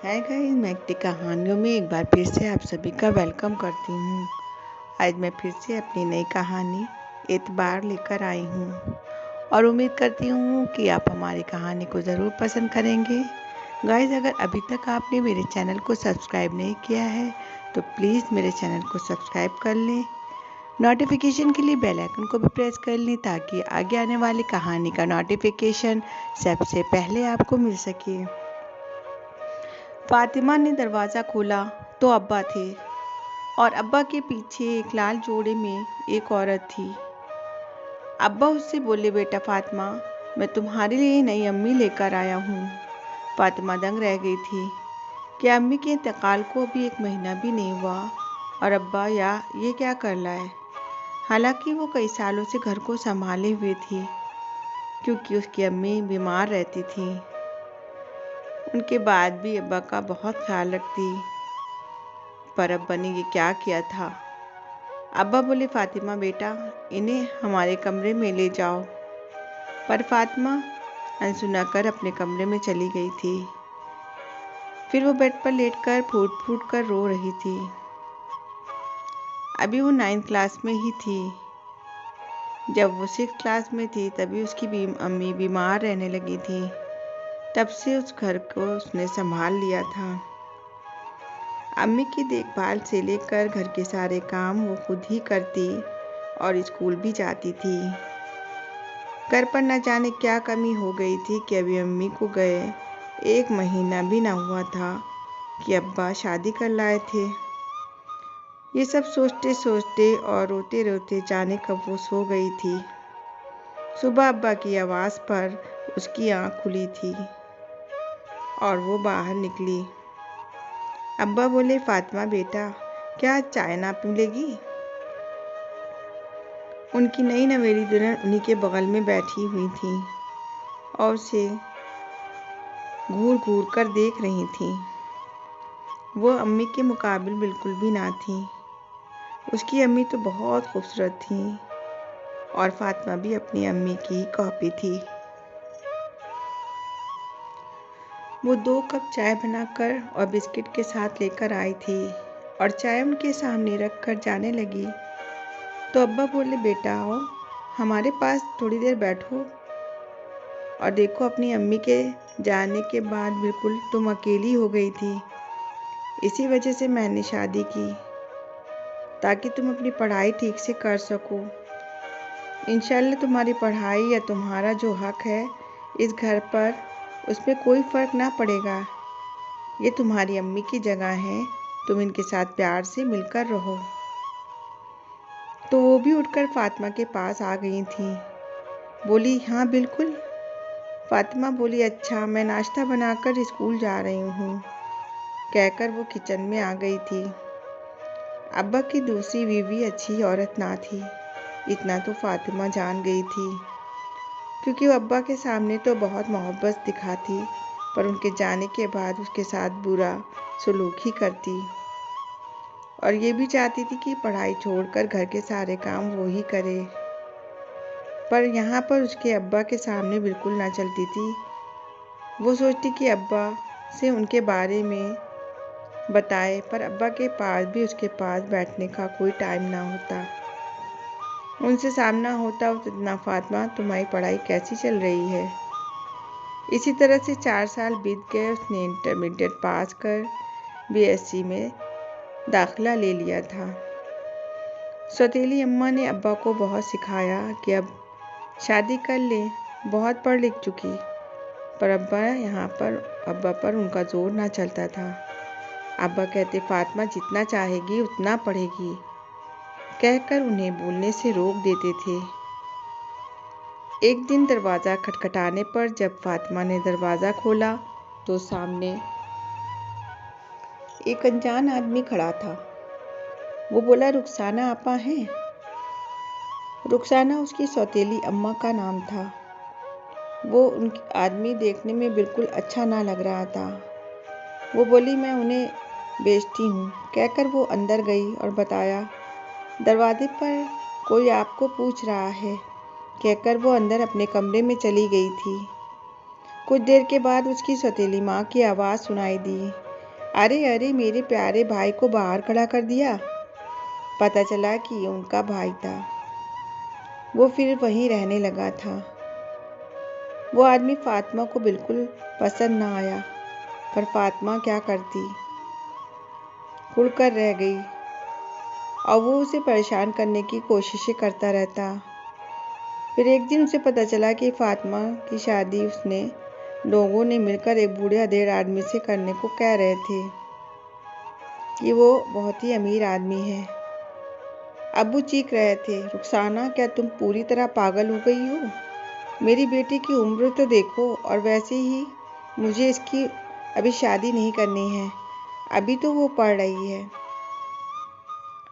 Hi guys, मैं एकटी कहानियों में एक बार फिर से आप सभी का वेलकम करती हूँ। आज मैं फिर से अपनी नई कहानी एतबार लेकर आई हूँ और उम्मीद करती हूँ कि आप हमारी कहानी को ज़रूर पसंद करेंगे। गाइस, अगर अभी तक आपने मेरे चैनल को सब्सक्राइब नहीं किया है तो प्लीज़ मेरे चैनल को सब्सक्राइब कर लें। नोटिफिकेशन के लिए बेल आइकन को भी प्रेस कर लें ताकि आगे आने वाली कहानी का नोटिफिकेशन सबसे पहले आपको मिल सके। फातिमा ने दरवाज़ा खोला तो अब्बा थे और अब्बा के पीछे एक लाल जोड़े में एक औरत थी। अब्बा उससे बोले, बेटा फातिमा, मैं तुम्हारे लिए नई अम्मी लेकर आया हूँ। फातिमा दंग रह गई थी कि अम्मी के इंतकाल को अभी 1 महीना भी नहीं हुआ और अब्बा ये क्या कर लाए। हालांकि वो कई सालों से घर को संभाले हुए थी क्योंकि उसकी अम्मी बीमार रहती थी। उनके बाद भी अब्बा का बहुत ख्याल रखती, पर अब्बा ने ये क्या किया था। अब्बा बोले, फातिमा बेटा, इन्हें हमारे कमरे में ले जाओ। पर फातिमा अनसुना कर अपने कमरे में चली गई थी। फिर वो बेड पर लेटकर फूट फूट कर रो रही थी। अभी वो 9th क्लास में ही थी। जब वो 6th क्लास में थी तभी उसकी अम्मी बीमार रहने लगी थी। तब से उस घर को उसने संभाल लिया था। अम्मी की देखभाल से लेकर घर के सारे काम वो खुद ही करती और स्कूल भी जाती थी। घर पर न जाने क्या कमी हो गई थी कि अभी अम्मी को गए 1 महीना भी ना हुआ था कि अब्बा शादी कर लाए थे। ये सब सोचते सोचते और रोते रोते जाने कब वो सो गई थी। सुबह अब्बा की आवाज़ पर उसकी आँख खुली थी और वो बाहर निकली। अब्बा बोले, फातिमा बेटा, क्या चाय ना मिलेगी। उनकी नई नवेली दुल्हन उन्हीं के बगल में बैठी हुई थी और उसे घूर घूर कर देख रही थी। वो अम्मी के मुकाबिल बिल्कुल भी ना थी। उसकी अम्मी तो बहुत खूबसूरत थी और फातिमा भी अपनी अम्मी की कॉपी थी। वो 2 कप चाय बनाकर और बिस्किट के साथ लेकर आई थी और चाय उनके सामने रख कर जाने लगी तो अब्बा बोले, बेटा आओ, हमारे पास थोड़ी देर बैठो और देखो, अपनी अम्मी के जाने के बाद बिल्कुल तुम अकेली हो गई थी। इसी वजह से मैंने शादी की ताकि तुम अपनी पढ़ाई ठीक से कर सको। इंशाल्लाह तुम्हारी पढ़ाई या तुम्हारा जो हक है इस घर पर, उसमें कोई फ़र्क ना पड़ेगा। ये तुम्हारी अम्मी की जगह है, तुम इनके साथ प्यार से मिलकर रहो। तो वो भी उठकर फातिमा के पास आ गई थी। बोली, हाँ बिल्कुल। फातिमा बोली, अच्छा, मैं नाश्ता बनाकर स्कूल जा रही हूँ, कहकर वो किचन में आ गई थी। अब्बा की दूसरी बीवी अच्छी औरत ना थी, इतना तो फातिमा जान गई थी, क्योंकि वो अब्बा के सामने तो बहुत मोहब्बत दिखाती पर उनके जाने के बाद उसके साथ बुरा सलूक ही करती और ये भी चाहती थी कि पढ़ाई छोड़कर घर के सारे काम वो ही करे। पर यहाँ पर उसके अब्बा के सामने बिल्कुल ना चलती थी। वो सोचती कि अब्बा से उनके बारे में बताए, पर अब्बा के पास भी उसके पास बैठने का कोई टाइम ना होता। उनसे सामना होता तो इतना, फातिमा तुम्हारी पढ़ाई कैसी चल रही है। इसी तरह से 4 साल बीत गए। उसने इंटरमीडिएट पास कर BSc में दाखिला ले लिया था। सौतेली अम्मा ने अब्बा को बहुत सिखाया कि अब शादी कर ले, बहुत पढ़ लिख चुकी, पर अब्बा पर उनका जोर ना चलता था। अब्बा कहते, फातिमा जितना चाहेगी उतना पढ़ेगी, कहकर उन्हें बोलने से रोक देते थे। एक दिन दरवाज़ा खटखटाने पर जब फातिमा ने दरवाज़ा खोला तो सामने एक अनजान आदमी खड़ा था। वो बोला, रुखसाना आपा हैं। रुखसाना उसकी सौतेली अम्मा का नाम था। वो उनकी आदमी देखने में बिल्कुल अच्छा ना लग रहा था। वो बोली, मैं उन्हें बेचती हूँ, कहकर वो अंदर गई और बताया, दरवाजे पर कोई आपको पूछ रहा है, कहकर वो अंदर अपने कमरे में चली गई थी। कुछ देर के बाद उसकी सौतेली माँ की आवाज़ सुनाई दी, अरे अरे, मेरे प्यारे भाई को बाहर खड़ा कर दिया। पता चला कि ये उनका भाई था। वो फिर वहीं रहने लगा था। वो आदमी फातिमा को बिल्कुल पसंद ना आया, पर फातिमा क्या करती, खुलकर रह गई और वो उसे परेशान करने की कोशिशें करता रहता। फिर एक दिन उसे पता चला कि फातिमा की शादी उसने लोगों ने मिलकर एक बूढ़े अधेड़ आदमी से करने को कह रहे थे कि वो बहुत ही अमीर आदमी है। अब्बू चीख रहे थे, रुखसाना, क्या तुम पूरी तरह पागल हो गई हो? मेरी बेटी की उम्र तो देखो, और वैसे ही मुझे इसकी अभी शादी नहीं करनी है। अभी तो वो पढ़ रही है।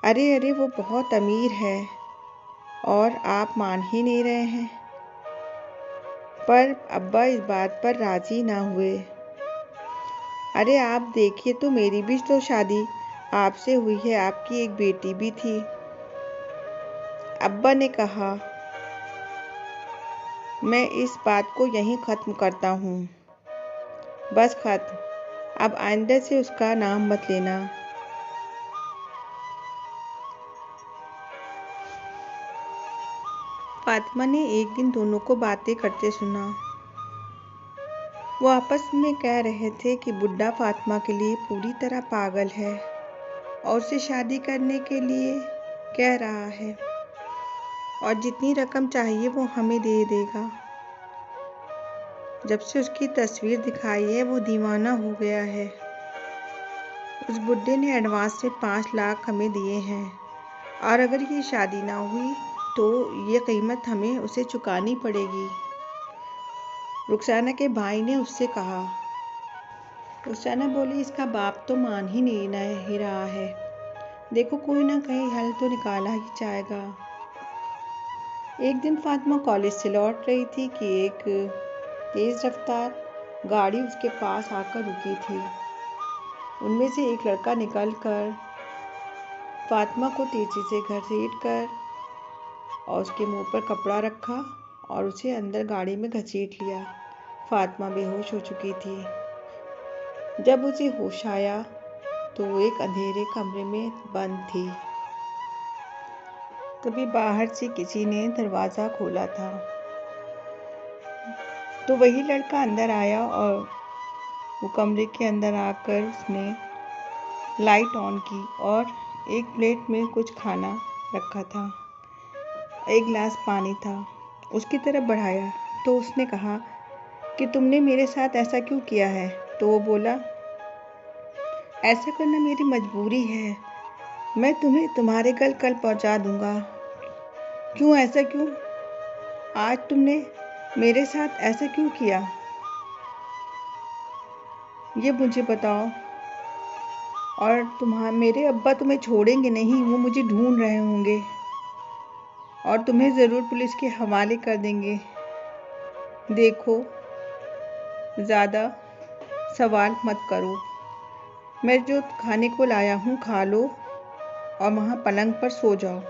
अरे अरे, वो बहुत अमीर है और आप मान ही नहीं रहे हैं। पर अब्बा इस बात पर राजी ना हुए। अरे आप देखिए तो, मेरी भी तो शादी आपसे हुई है, आपकी एक बेटी भी थी। अब्बा ने कहा, मैं इस बात को यहीं ख़त्म करता हूँ। बस ख़त्म। अब आइंदा से उसका नाम मत लेना। फातिमा ने एक दिन दोनों को बातें करते सुना। वो आपस में कह रहे थे कि बुड्ढा फातिमा के लिए पूरी तरह पागल है और उसे शादी करने के लिए कह रहा है, और जितनी रकम चाहिए वो हमें दे देगा। जब से उसकी तस्वीर दिखाई है वो दीवाना हो गया है। उस बुड्ढे ने एडवांस में 5 लाख हमें दिए हैं, और अगर ये शादी ना हुई तो ये कीमत हमें उसे चुकानी पड़ेगी। रुखसाना के भाई ने उससे कहा। रुखसाना बोली, इसका बाप तो मान ही नहीं रहा है। देखो, कोई ना कहीं हल तो निकाला ही जाएगा। एक दिन फातिमा कॉलेज से लौट रही थी कि एक तेज रफ्तार गाड़ी उसके पास आकर रुकी थी। उनमें से एक लड़का निकलकर फातिमा को तेजी से घसीट कर और उसके मुंह पर कपड़ा रखा और उसे अंदर गाड़ी में घसीट लिया। फातिमा बेहोश हो चुकी थी। जब उसे होश आया तो वो एक अंधेरे कमरे में बंद थी। तभी बाहर से किसी ने दरवाज़ा खोला था, तो वही लड़का अंदर आया और वो कमरे के अंदर आकर उसने लाइट ऑन की और एक प्लेट में कुछ खाना रखा था, एक गिलास पानी था, उसकी तरफ बढ़ाया। तो उसने कहा कि तुमने मेरे साथ ऐसा क्यों किया है? तो वो बोला, ऐसा करना मेरी मजबूरी है। मैं तुम्हें तुम्हारे घर कल पहुंचा दूंगा। क्यों, ऐसा क्यों? आज तुमने मेरे साथ ऐसा क्यों किया, ये मुझे बताओ। और मेरे अब्बा तुम्हें छोड़ेंगे नहीं, वो मुझे ढूंढ रहे होंगे और तुम्हें ज़रूर पुलिस के हवाले कर देंगे। देखो, ज़्यादा सवाल मत करो। मैं जो खाने को लाया हूँ खा लो और वहाँ पलंग पर सो जाओ।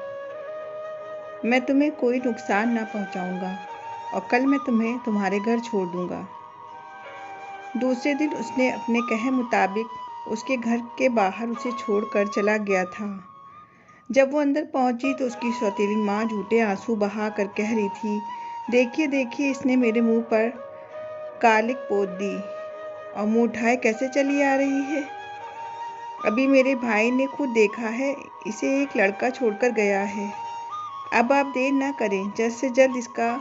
मैं तुम्हें कोई नुकसान ना पहुँचाऊँगा और कल मैं तुम्हें तुम्हारे घर छोड़ दूँगा। दूसरे दिन उसने अपने कहे मुताबिक उसके घर के बाहर उसे छोड़कर चला गया था। जब वो अंदर पहुंची तो उसकी सौतेली माँ झूठे आंसू बहा कर कह रही थी, देखिए देखिए, इसने मेरे मुंह पर कालिक पोत दी और मुंह उठाए कैसे चली आ रही है। अभी मेरे भाई ने खुद देखा है, इसे एक लड़का छोड़कर गया है। अब आप देर ना करें, जल्द से जल्द इसका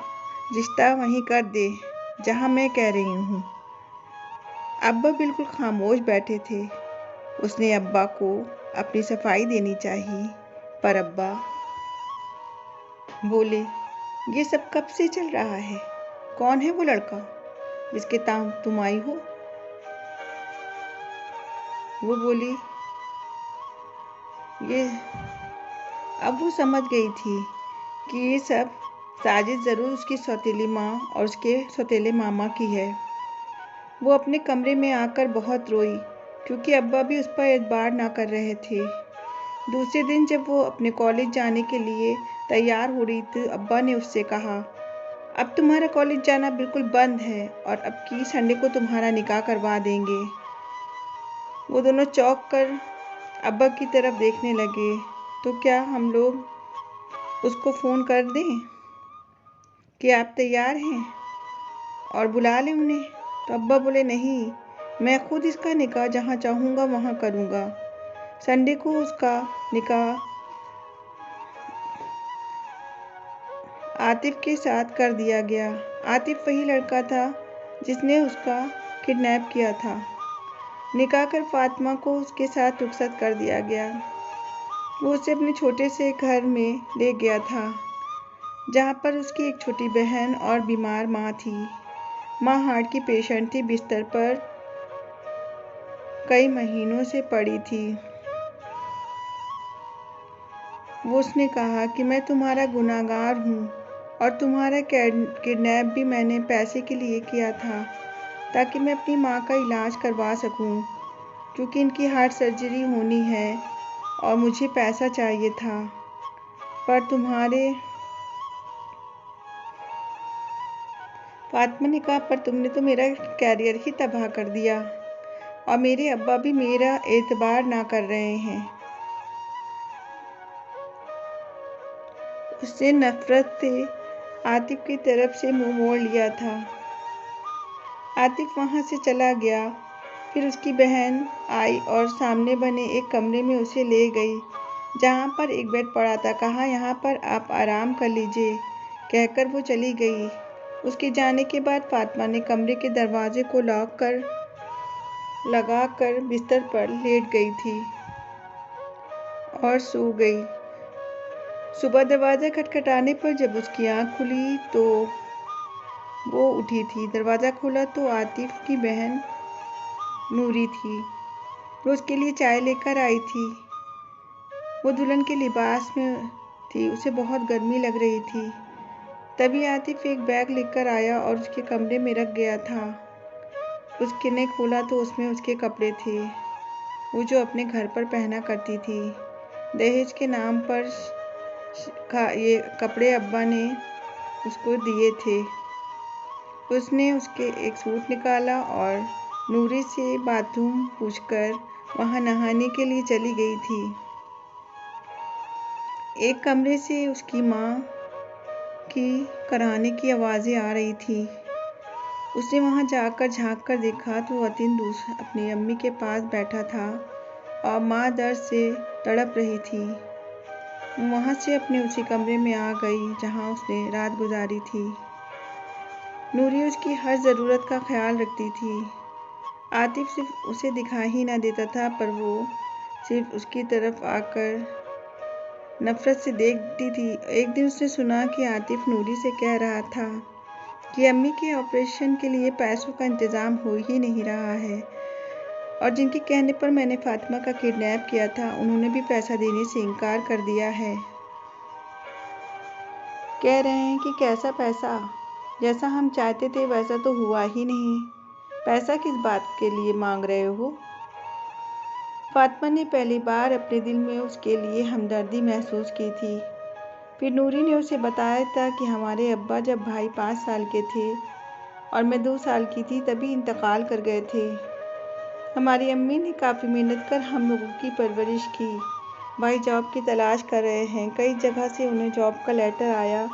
रिश्ता वहीं कर दे जहां मैं कह रही हूँ। अब्बा बिल्कुल खामोश बैठे थे। उसने अब्बा को अपनी सफाई देनी चाहिए, पर अब्बा बोले, ये सब कब से चल रहा है? कौन है वो लड़का जिसके ताम तुम आई हो? वो बोली, ये अब वो समझ गई थी कि ये सब साजिश ज़रूर उसकी सौतेली माँ और उसके सौतेले मामा की है। वो अपने कमरे में आकर बहुत रोई, क्योंकि अब्बा भी उस पर एतबार ना कर रहे थे। दूसरे दिन जब वो अपने कॉलेज जाने के लिए तैयार हो रही थी, अब्बा ने उससे कहा, अब तुम्हारा कॉलेज जाना बिल्कुल बंद है और अब की संडे को तुम्हारा निकाह करवा देंगे। वो दोनों चौंक कर अब्बा की तरफ देखने लगे। तो क्या हम लोग उसको फ़ोन कर दें कि आप तैयार हैं और बुला लें उन्हें? तो अब्बा बोले, नहीं, मैं खुद इसका निकाह जहाँ चाहूँगा वहाँ करूँगा। संडे को उसका निकाह आतिफ के साथ कर दिया गया। आतिफ वही लड़का था जिसने उसका किडनैप किया था। निकाह कर फातिमा को उसके साथ रुखसत कर दिया गया। वो उसे अपने छोटे से घर में ले गया था जहाँ पर उसकी एक छोटी बहन और बीमार माँ थी। माँ हार्ट की पेशेंट थी, बिस्तर पर कई महीनों से पड़ी थी। वो उसने कहा कि मैं तुम्हारा गुनहगार हूँ और तुम्हारा किडनैप भी मैंने पैसे के लिए किया था ताकि मैं अपनी माँ का इलाज करवा सकूं, क्योंकि इनकी हार्ट सर्जरी होनी है और मुझे पैसा चाहिए था। पर फातिमा ने कहा, पर तुमने तो मेरा कैरियर ही तबाह कर दिया और मेरे अब्बा भी मेरा एतबार ना कर रहे हैं। उसने नफरत से आतिफ की तरफ से मुंह मोड़ लिया था। आतिफ वहां से चला गया। फिर उसकी बहन आई और सामने बने एक कमरे में उसे ले गई जहां पर एक बेड पड़ा था। कहा, यहाँ पर आप आराम कर लीजिए, कहकर वो चली गई। उसके जाने के बाद फातिमा ने कमरे के दरवाजे को लॉक कर लगा कर बिस्तर पर लेट गई थी और सो गई। सुबह दरवाज़ा खटखटाने पर जब उसकी आंख खुली तो वो उठी थी। दरवाज़ा खोला तो आतिफ की बहन नूरी थी। वो उसके लिए चाय लेकर आई थी। वो दुल्हन के लिबास में थी, उसे बहुत गर्मी लग रही थी। तभी आतिफ एक बैग लेकर आया और उसके कमरे में रख गया था। उसने खोला तो उसमें उसके कपड़े थे, वो जो अपने घर पर पहना करती थी। दहेज के नाम पर ये कपड़े अब्बा ने उसको दिए थे। उसने उसके एक सूट निकाला और नूरी से बाथरूम पूछकर वहां नहाने के लिए चली गई थी। एक कमरे से उसकी माँ की कराहने की आवाज़ें आ रही थी। उसने वहां जाकर झांक कर देखा तो वतीन अपनी अम्मी के पास बैठा था और माँ दर्द से तड़प रही थी। वहां से अपने उसी कमरे में आ गई जहां उसने रात गुजारी थी। नूरी उसकी हर ज़रूरत का ख्याल रखती थी। आतिफ सिर्फ उसे दिखाई ही ना देता था, पर वो सिर्फ उसकी तरफ आकर नफरत से देखती थी। एक दिन उसने सुना कि आतिफ नूरी से कह रहा था कि अम्मी के ऑपरेशन के लिए पैसों का इंतज़ाम हो ही नहीं रहा है और जिनके कहने पर मैंने फातिमा का किडनैप किया था उन्होंने भी पैसा देने से इनकार कर दिया है। कह रहे हैं कि कैसा पैसा, जैसा हम चाहते थे वैसा तो हुआ ही नहीं। पैसा किस बात के लिए मांग रहे हो? फातिमा ने पहली बार अपने दिल में उसके लिए हमदर्दी महसूस की थी। फिर नूरी ने उसे बताया था कि हमारे अब्बा जब भाई 5 साल के थे और मैं 2 साल की थी तभी इंतकाल कर गए थे। हमारी अम्मी ने काफ़ी मेहनत कर हम लोगों की परवरिश की। भाई जॉब की तलाश कर रहे हैं। कई जगह से उन्हें जॉब का लेटर आया,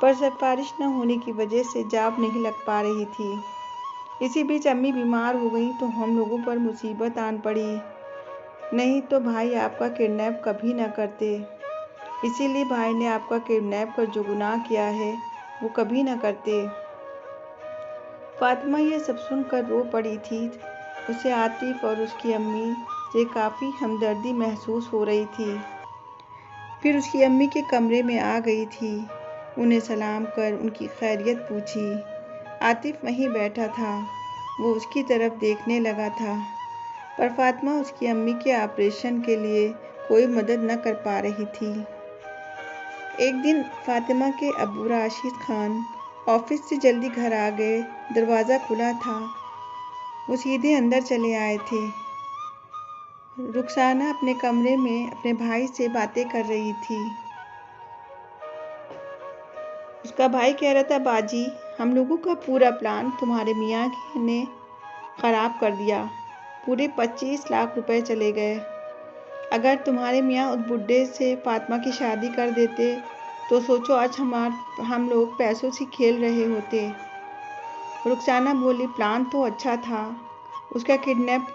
पर सिफारिश न होने की वजह से जॉब नहीं लग पा रही थी। इसी बीच अम्मी बीमार हो गई तो हम लोगों पर मुसीबत आन पड़ी। नहीं तो भाई आपका किडनैप कभी न करते। इसीलिए भाई ने आपका किडनैप कर जो गुनाह किया है वो कभी न करते। फातिमा ये सब सुनकर रो पड़ी थी। उसे आतिफ और उसकी अम्मी से काफ़ी हमदर्दी महसूस हो रही थी। फिर उसकी अम्मी के कमरे में आ गई थी। उन्हें सलाम कर उनकी खैरियत पूछी। आतिफ वहीं बैठा था। वो उसकी तरफ देखने लगा था, पर फातिमा उसकी अम्मी के ऑपरेशन के लिए कोई मदद न कर पा रही थी। एक दिन फातिमा के अब्बू राशिद खान ऑफिस से जल्दी घर आ गए। दरवाज़ा खुला था। वो सीधे अंदर चले आए थे। रुखसाना अपने कमरे में अपने भाई से बातें कर रही थी। उसका भाई कह रहा था, बाजी, हम लोगों का पूरा प्लान तुम्हारे मियाँ ने ख़राब कर दिया। पूरे 25 लाख रुपए चले गए। अगर तुम्हारे मियाँ उस बुड्ढे से फातिमा की शादी कर देते तो सोचो आज हम लोग पैसों से खेल रहे होते। रुखसाना बोली, प्लान तो अच्छा था, उसका किडनैप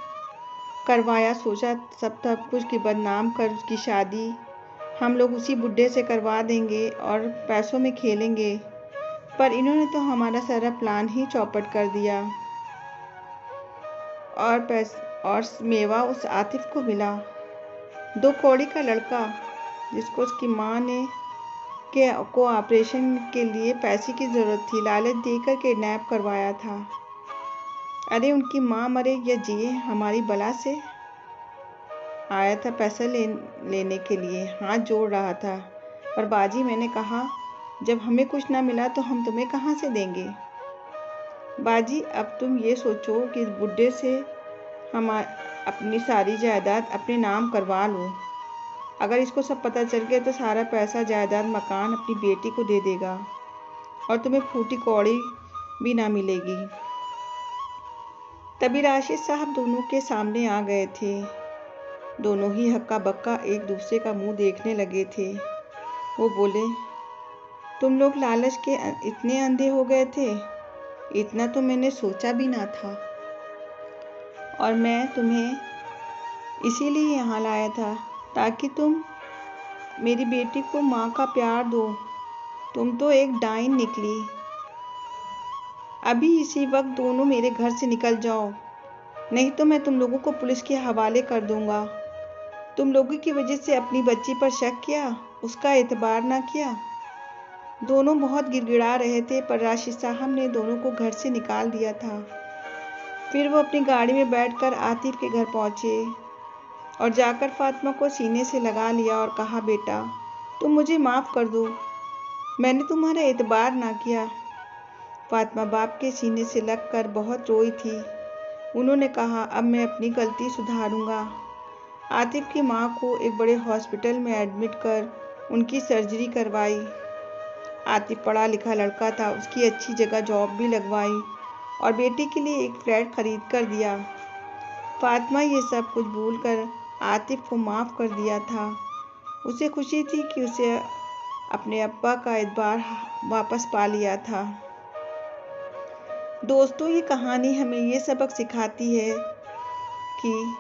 करवाया, सोचा सब कुछ की बदनाम कर उसकी शादी हम लोग उसी बुड्ढे से करवा देंगे और पैसों में खेलेंगे, पर इन्होंने तो हमारा सारा प्लान ही चौपट कर दिया। और मेवा उस आतिफ को मिला, 2 कौड़ी का लड़का जिसको उसकी माँ ने को ऑपरेशन के लिए पैसे की ज़रूरत थी, लालच देकर किडनैप करवाया था। अरे उनकी माँ मरे या जिए, हमारी बला से आया था पैसा लेने के लिए, हाथ जोड़ रहा था। पर बाजी, मैंने कहा जब हमें कुछ ना मिला तो हम तुम्हें कहाँ से देंगे। बाजी, अब तुम ये सोचो कि इस बुड्ढे से हम अपनी सारी जायदाद अपने नाम करवा लो। अगर इसको सब पता चल गया तो सारा पैसा, जायदाद, मकान अपनी बेटी को दे देगा और तुम्हें फूटी कौड़ी भी ना मिलेगी। तभी राशिद साहब दोनों के सामने आ गए थे। दोनों ही हक्का बक्का एक दूसरे का मुंह देखने लगे थे। वो बोले, तुम लोग लालच के इतने अंधे हो गए थे, इतना तो मैंने सोचा भी ना था। और मैं तुम्हें इसीलिए यहाँ लाया था ताकि तुम मेरी बेटी को माँ का प्यार दो। तुम तो एक डाइन निकली। अभी इसी वक्त दोनों मेरे घर से निकल जाओ, नहीं तो मैं तुम लोगों को पुलिस के हवाले कर दूंगा। तुम लोगों की वजह से अपनी बच्ची पर शक किया, उसका एतबार ना किया। दोनों बहुत गिड़गिड़ा रहे थे, पर राशिद साहब ने दोनों को घर से निकाल दिया था। फिर वो अपनी गाड़ी में बैठकर आतिफ के घर पहुंचे और जाकर फातिमा को सीने से लगा लिया और कहा, बेटा तुम मुझे माफ़ कर दो, मैंने तुम्हारा एतबार ना किया। फातिमा बाप के सीने से लगकर बहुत रोई थी। उन्होंने कहा, अब मैं अपनी गलती सुधारूंगा। आतिफ की माँ को एक बड़े हॉस्पिटल में एडमिट कर उनकी सर्जरी करवाई। आतिफ पढ़ा लिखा लड़का था, उसकी अच्छी जगह जॉब भी लगवाई और बेटी के लिए एक फ्लैट खरीद कर दिया। फातिमा ये सब कुछ भूलकर आतिफ को माफ़ कर दिया था। उसे खुशी थी कि उसे अपने अब्बा का एतबार वापस पा लिया था। दोस्तों, ये कहानी हमें ये सबक सिखाती है कि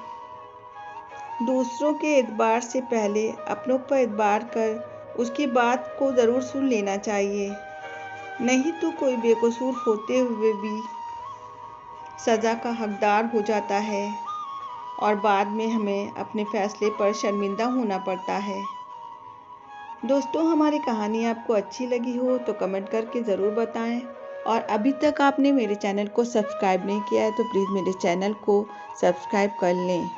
दूसरों के एतबार से पहले अपनों पर एतबार कर उसकी बात को ज़रूर सुन लेना चाहिए, नहीं तो कोई बेकसूर होते हुए भी सज़ा का हकदार हो जाता है और बाद में हमें अपने फैसले पर शर्मिंदा होना पड़ता है। दोस्तों, हमारी कहानी आपको अच्छी लगी हो तो कमेंट करके ज़रूर बताएं और अभी तक आपने मेरे चैनल को सब्सक्राइब नहीं किया है तो प्लीज़ मेरे चैनल को सब्सक्राइब कर लें।